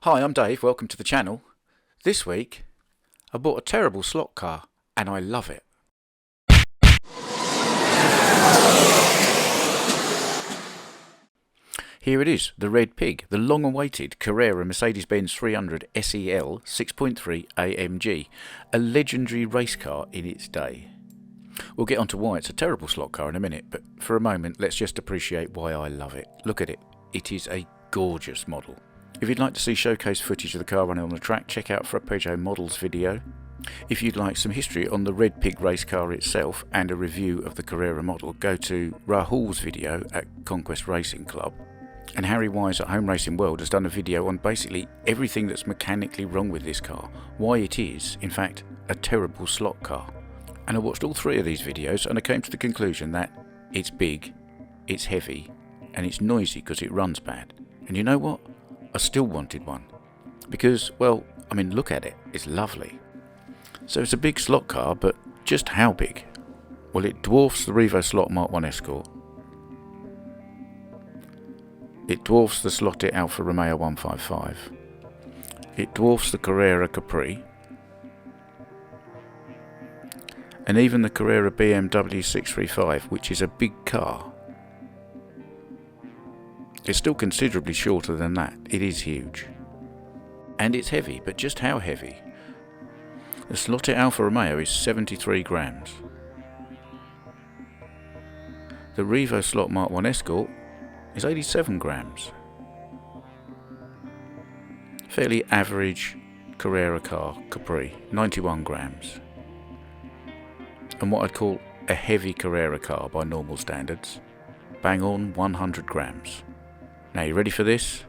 Hi, I'm Dave, welcome to the channel. This week, I bought a terrible slot car, and I love it. Here it is, the Red Pig, the long-awaited Carrera Mercedes-Benz 300 SEL 6.3 AMG, a legendary race car in its day. We'll get on to why it's a terrible slot car in a minute, but for a moment, let's just appreciate why I love it. Look at it. It is a gorgeous model. If you'd like to see showcase footage of the car running on the track, check out Frappejo Models video. If you'd like some history on the Red Pig race car itself and a review of the Carrera model, go to Rahul's video at Conquest Racing Club. And Harry Wise at Home Racing World has done a video on basically everything that's mechanically wrong with this car, why it is, in fact, a terrible slot car. And I watched all three of these videos and I came to the conclusion that it's big, it's heavy, and it's noisy because it runs bad. And you know what? I still wanted one. Because, well, I mean, look at it. It's lovely. So it's a big slot car, but just how big? Well, it dwarfs the Revo Slot Mark 1 Escort. It dwarfs the slotted Alfa Romeo 155. It dwarfs the Carrera Capri. And even the Carrera BMW 635, which is a big car. It's still considerably shorter than that. It is huge. And it's heavy, but just how heavy? The slotted Alfa Romeo is 73 grams. The Revo Slot Mark 1 Escort is 87 grams. Fairly average Carrera car, Capri, 91 grams. And what I'd call a heavy Carrera car by normal standards, bang on 100 grams. Now, you ready for this?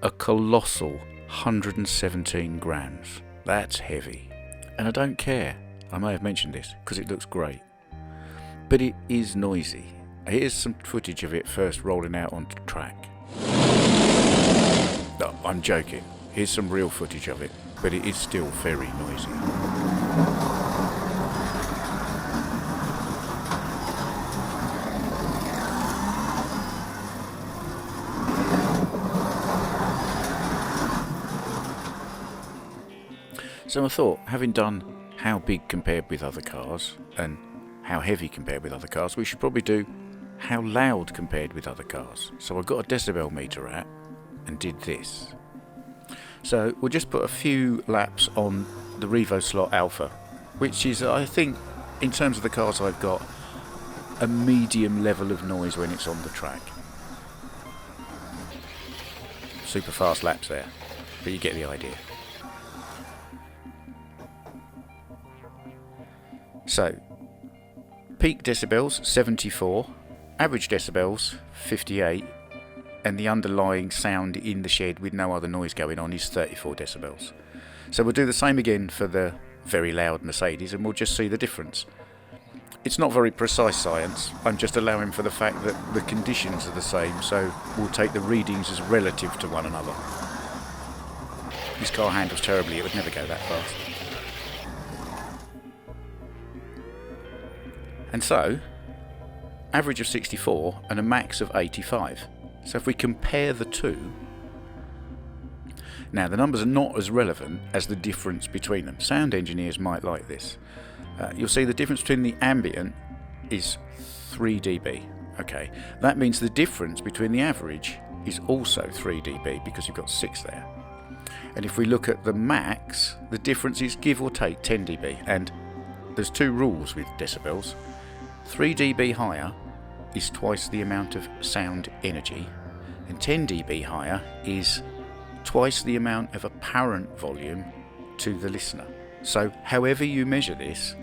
A colossal 117 grams. That's heavy. And I don't care, I may have mentioned this, because it looks great. But it is noisy. Here's some footage of it first rolling out onto the track. No, I'm joking. Here's some real footage of it, but it is still very noisy. So I thought, having done how big compared with other cars and how heavy compared with other cars, we should probably do how loud compared with other cars. So I got a decibel meter out and did this. So we'll just put a few laps on the Revo Slot Alpha, which is, I think, in terms of the cars I've got, a medium level of noise when it's on the track. Super fast laps there, but you get the idea. So, peak decibels 74, average decibels 58, and the underlying sound in the shed with no other noise going on is 34 decibels. So we'll do the same again for the very loud Mercedes and we'll just see the difference. It's not very precise science, I'm just allowing for the fact that the conditions are the same, so we'll take the readings as relative to one another. This car handles terribly, it would never go that fast. And so, average of 64 and a max of 85. So if we compare the two, now the numbers are not as relevant as the difference between them. Sound engineers might like this. You'll see the difference between the ambient is 3 dB. Okay, that means the difference between the average is also 3 dB because you've got 6 there. And if we look at the max, the difference is give or take 10 dB. And there's two rules with decibels. 3 dB higher is twice the amount of sound energy, and 10 dB higher is twice the amount of apparent volume to the listener. So however you measure this,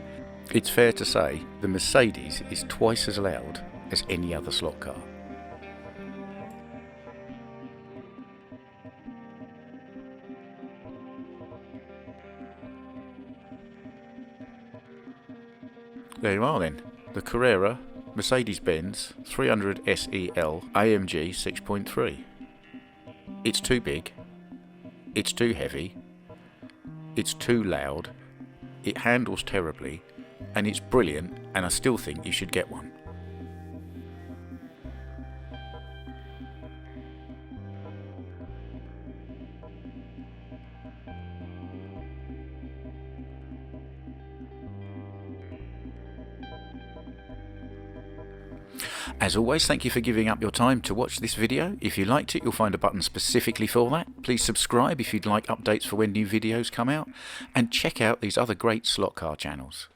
it's fair to say the Mercedes is twice as loud as any other slot car. There you are then. The Carrera Mercedes-Benz 300 SEL AMG 6.3. It's too big, it's too heavy, it's too loud, it handles terribly, and it's brilliant, and I still think you should get one. As always, thank you for giving up your time to watch this video. If you liked it, you'll find a button specifically for that. Please subscribe if you'd like updates for when new videos come out, and check out these other great slot car channels.